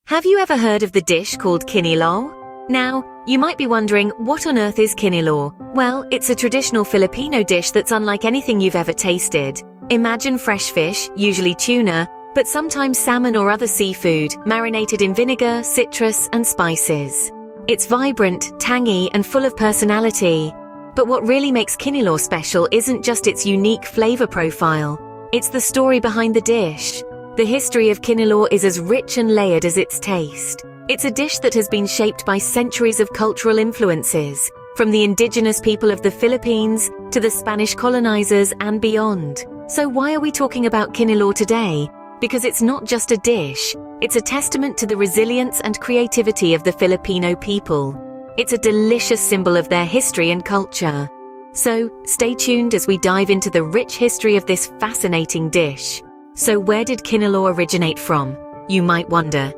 Have you ever heard of the dish called Kinilaw? Now, you might be wondering, what on earth is Kinilaw? Well, it's a traditional Filipino dish that's unlike anything you've ever tasted. Imagine fresh fish, usually tuna, but sometimes salmon or other seafood, marinated in vinegar, citrus, and spices. It's vibrant, tangy, and full of personality. But what really makes Kinilaw special isn't just its unique flavor profile. It's the story behind the dish. The history of Kinilaw is as rich and layered as its taste. It's a dish that has been shaped by centuries of cultural influences, from the indigenous people of the Philippines to the Spanish colonizers and beyond. So why are we talking about Kinilaw today? Because it's not just a dish, it's a testament to the resilience and creativity of the Filipino people. It's a delicious symbol of their history and culture. So, stay tuned as we dive into the rich history of this fascinating dish. So where did Kinilaw originate from, you might wonder?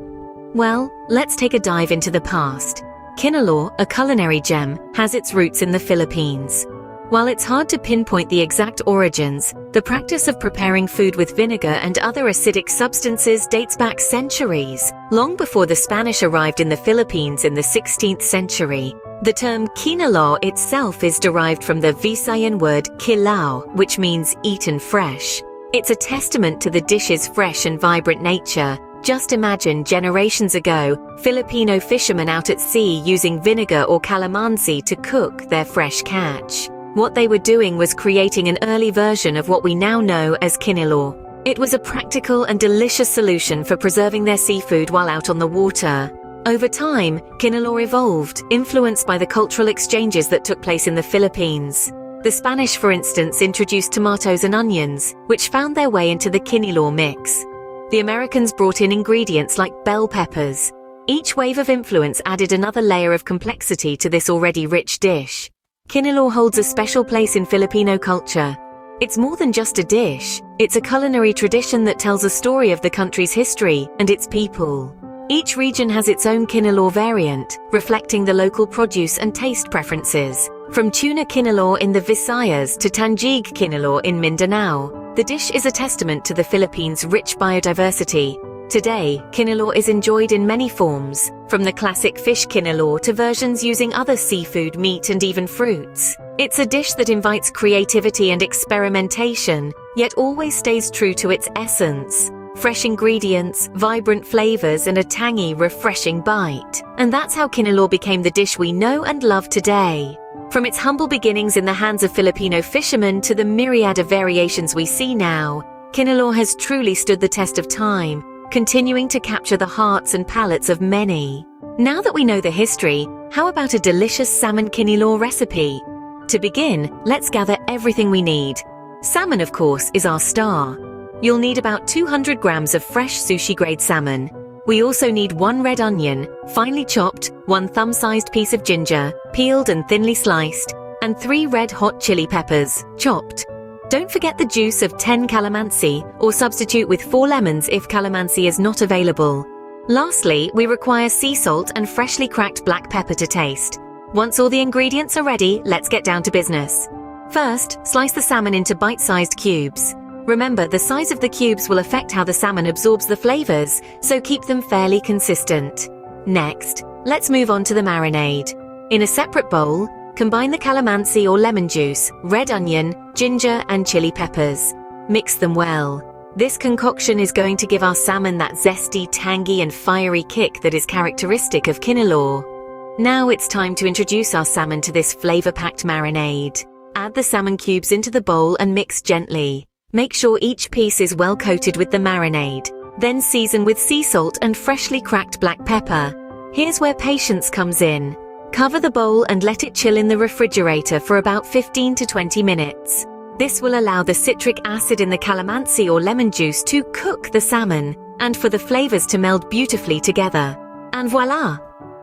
Well, let's take a dive into the past. Kinilaw, a culinary gem, has its roots in the Philippines. While it's hard to pinpoint the exact origins, the practice of preparing food with vinegar and other acidic substances dates back centuries, long before the Spanish arrived in the Philippines in the 16th century. The term Kinilaw itself is derived from the Visayan word kilaw, which means eaten fresh. It's a testament to the dish's fresh and vibrant nature. Just imagine generations ago, Filipino fishermen out at sea using vinegar or calamansi to cook their fresh catch. What they were doing was creating an early version of what we now know as Kinilaw. It was a practical and delicious solution for preserving their seafood while out on the water. Over time, Kinilaw evolved, influenced by the cultural exchanges that took place in the Philippines. The Spanish, for instance, introduced tomatoes and onions, which found their way into the Kinilaw mix. The Americans brought in ingredients like bell peppers. Each wave of influence added another layer of complexity to this already rich dish. Kinilaw holds a special place in Filipino culture. It's more than just a dish. It's a culinary tradition that tells a story of the country's history and its people. Each region has its own Kinilaw variant, reflecting the local produce and taste preferences. From tuna Kinilaw in the Visayas to tangy Kinilaw in Mindanao, the dish is a testament to the Philippines' rich biodiversity. Today, Kinilaw is enjoyed in many forms, from the classic fish Kinilaw to versions using other seafood, meat, and even fruits. It's a dish that invites creativity and experimentation, yet always stays true to its essence. Fresh ingredients, vibrant flavors, and a tangy, refreshing bite. And that's how Kinilaw became the dish we know and love today. From its humble beginnings in the hands of Filipino fishermen to the myriad of variations we see now, Kinilaw has truly stood the test of time, continuing to capture the hearts and palates of many. Now that we know the history, how about a delicious salmon Kinilaw recipe? To begin, let's gather everything we need. Salmon, of course, is our star. You'll need about 200 grams of fresh sushi-grade salmon. We also need 1 red onion, finely chopped, 1 thumb-sized piece of ginger, peeled and thinly sliced, and 3 red hot chili peppers, chopped. Don't forget the juice of 10 calamansi, or substitute with 4 lemons if calamansi is not available. Lastly, we require sea salt and freshly cracked black pepper to taste. Once all the ingredients are ready, let's get down to business. First, slice the salmon into bite-sized cubes. Remember, the size of the cubes will affect how the salmon absorbs the flavors, so keep them fairly consistent. Next, let's move on to the marinade. In a separate bowl, combine the calamansi or lemon juice, red onion, ginger, and chili peppers. Mix them well. This concoction is going to give our salmon that zesty, tangy, and fiery kick that is characteristic of Kinilaw. Now it's time to introduce our salmon to this flavor-packed marinade. Add the salmon cubes into the bowl and mix gently. Make sure each piece is well coated with the marinade. Then season with sea salt and freshly cracked black pepper. Here's where patience comes in. Cover the bowl and let it chill in the refrigerator for about 15 to 20 minutes. This will allow the citric acid in the calamansi or lemon juice to cook the salmon, and for the flavors to meld beautifully together. And voila!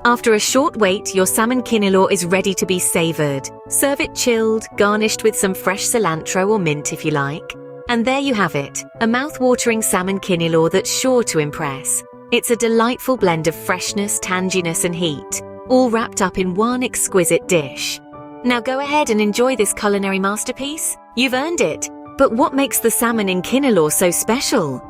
After a short wait, your salmon Kinilaw is ready to be savored. Serve it chilled, garnished with some fresh cilantro or mint if you like. And there you have it, a mouth-watering salmon Kinilaw that's sure to impress. It's a delightful blend of freshness, tanginess, and heat, all wrapped up in one exquisite dish. Now go ahead and enjoy this culinary masterpiece. You've earned it. But what makes the salmon in Kinilaw so special?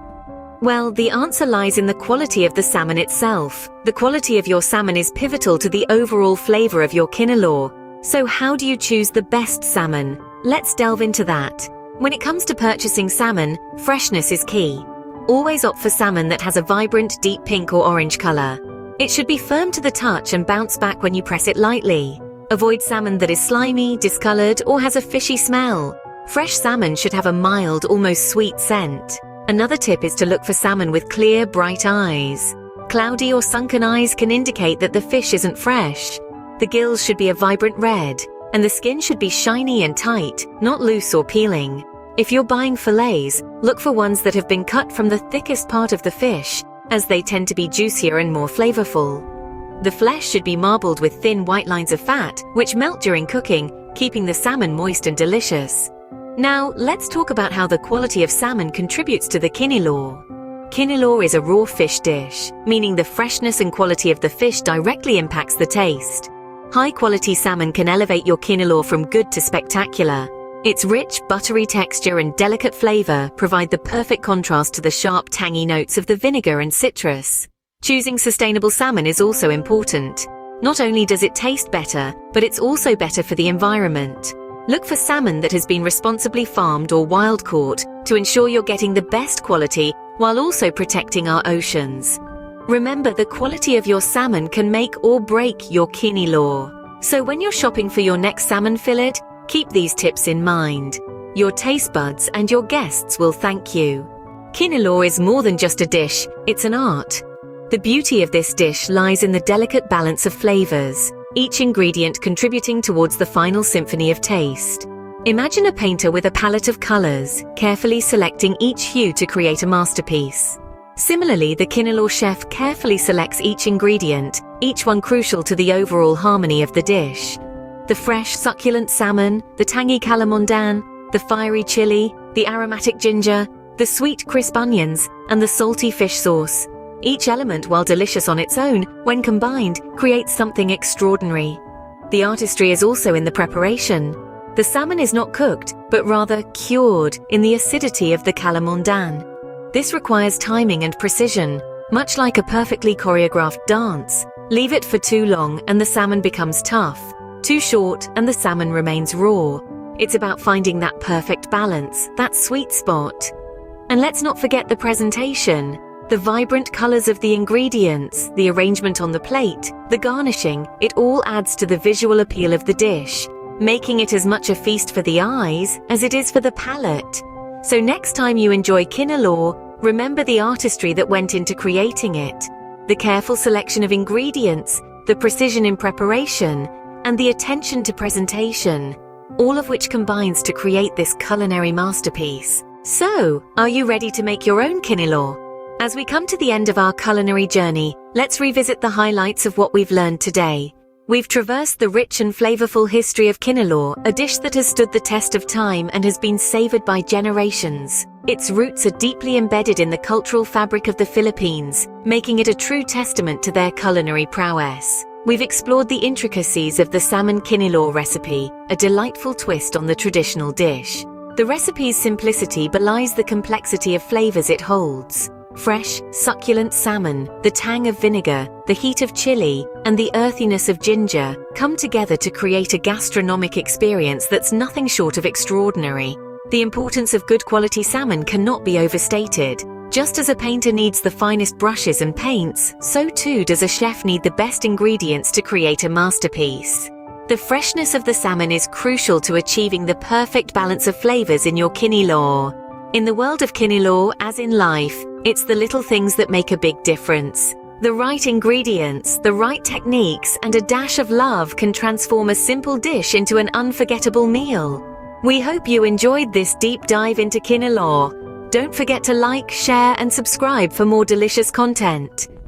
Well, the answer lies in the quality of the salmon itself. The quality of your salmon is pivotal to the overall flavor of your kinilaw. So how do you choose the best salmon? Let's delve into that. When it comes to purchasing salmon, freshness is key. Always opt for salmon that has a vibrant, deep pink or orange color. It should be firm to the touch and bounce back when you press it lightly. Avoid salmon that is slimy, discolored, or has a fishy smell. Fresh salmon should have a mild, almost sweet scent. Another tip is to look for salmon with clear, bright eyes. Cloudy or sunken eyes can indicate that the fish isn't fresh. The gills should be a vibrant red, and the skin should be shiny and tight, not loose or peeling. If you're buying fillets, look for ones that have been cut from the thickest part of the fish, as they tend to be juicier and more flavorful. The flesh should be marbled with thin white lines of fat, which melt during cooking, keeping the salmon moist and delicious. Now, let's talk about how the quality of salmon contributes to the kinilaw. Kinilaw is a raw fish dish, meaning the freshness and quality of the fish directly impacts the taste. High-quality salmon can elevate your kinilaw from good to spectacular. Its rich, buttery texture and delicate flavor provide the perfect contrast to the sharp, tangy notes of the vinegar and citrus. Choosing sustainable salmon is also important. Not only does it taste better, but it's also better for the environment. Look for salmon that has been responsibly farmed or wild-caught to ensure you're getting the best quality while also protecting our oceans. Remember, the quality of your salmon can make or break your kinilaw. So when you're shopping for your next salmon fillet, keep these tips in mind. Your taste buds and your guests will thank you. Kinilaw is more than just a dish, it's an art. The beauty of this dish lies in the delicate balance of flavors, each ingredient contributing towards the final symphony of taste. Imagine a painter with a palette of colors, carefully selecting each hue to create a masterpiece. Similarly, the kinilaw chef carefully selects each ingredient, each one crucial to the overall harmony of the dish. The fresh, succulent salmon, the tangy calamansi, the fiery chili, the aromatic ginger, the sweet, crisp onions, and the salty fish sauce. Each element, while delicious on its own, when combined, creates something extraordinary. The artistry is also in the preparation. The salmon is not cooked, but rather cured in the acidity of the calamansi. This requires timing and precision, much like a perfectly choreographed dance. Leave it for too long and the salmon becomes tough. Too short and the salmon remains raw. It's about finding that perfect balance, that sweet spot. And let's not forget the presentation. The vibrant colors of the ingredients, the arrangement on the plate, the garnishing, it all adds to the visual appeal of the dish, making it as much a feast for the eyes as it is for the palate. So next time you enjoy kinilaw, remember the artistry that went into creating it, the careful selection of ingredients, the precision in preparation, and the attention to presentation, all of which combines to create this culinary masterpiece. So, are you ready to make your own kinilaw? As we come to the end of our culinary journey, let's revisit the highlights of what we've learned today. We've traversed the rich and flavorful history of kinilaw, a dish that has stood the test of time and has been savored by generations. Its roots are deeply embedded in the cultural fabric of the Philippines, making it a true testament to their culinary prowess. We've explored the intricacies of the salmon kinilaw recipe, a delightful twist on the traditional dish. The recipe's simplicity belies the complexity of flavors it holds. Fresh, succulent salmon, the tang of vinegar, the heat of chili, and the earthiness of ginger come together to create a gastronomic experience that's nothing short of extraordinary. The importance of good quality salmon cannot be overstated. Just as a painter needs the finest brushes and paints, so too does a chef need the best ingredients to create a masterpiece. The freshness of the salmon is crucial to achieving the perfect balance of flavors in your kinilaw. In the world of kinilaw, as in life, it's the little things that make a big difference. The right ingredients, the right techniques, and a dash of love can transform a simple dish into an unforgettable meal. We hope you enjoyed this deep dive into kinilaw. Don't forget to like, share, and subscribe for more delicious content.